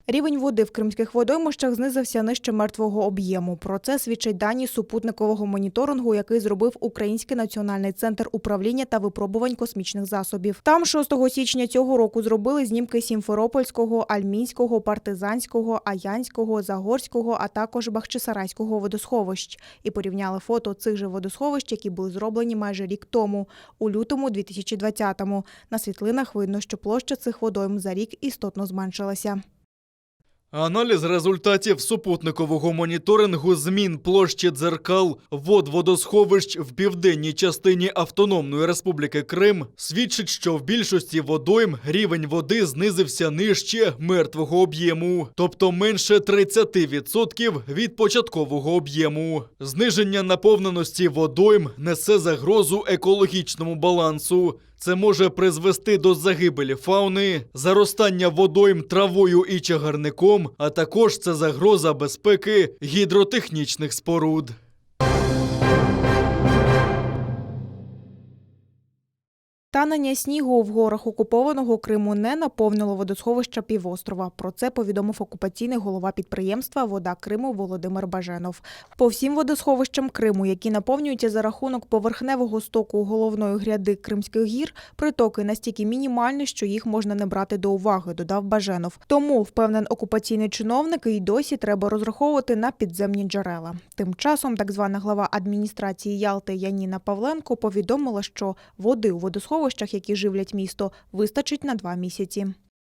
Рівень води в кримських водоймищах знизився нижче мертвого об'єму. Про це свідчать дані супутникового моніторингу, який зробив Український національний центр управління та випробувань космічних засобів. Там 6 січня цього року зробили знімки Сімферопольського, Альмінського, Партизанського, Аянського, Загорського, а також Бахчисарайського водосховищ. І порівняли фото цих же водосховищ, які були зроблені майже рік тому, у лютому 2020-му. На світлинах видно, що площа цих водойм за рік істотно зменшилася. Аналіз результатів супутникового моніторингу змін площі дзеркал вод водосховищ в південній частині Автономної Республіки Крим свідчить, що в більшості водойм рівень води знизився нижче мертвого об'єму, тобто менше 30% від початкового об'єму. Зниження наповненості водойм несе загрозу екологічному балансу. Це може призвести до загибелі фауни, заростання водойм травою і чагарником, а також це загроза безпеки гідротехнічних споруд. Танення снігу в горах окупованого Криму не наповнило водосховища півострова. Про це повідомив окупаційний голова підприємства «Вода Криму» Володимир Баженов. По всім водосховищам Криму, які наповнюються за рахунок поверхневого стоку головної гряди Кримських гір, притоки настільки мінімальні, що їх можна не брати до уваги, додав Баженов. Тому, впевнений окупаційний чиновник, і досі треба розраховувати на підземні джерела. Тим часом так звана глава адміністрації Ялти Яніна Павленко повідомила, що води у водосховищах, які живлять місто, вистачить на 2 місяці.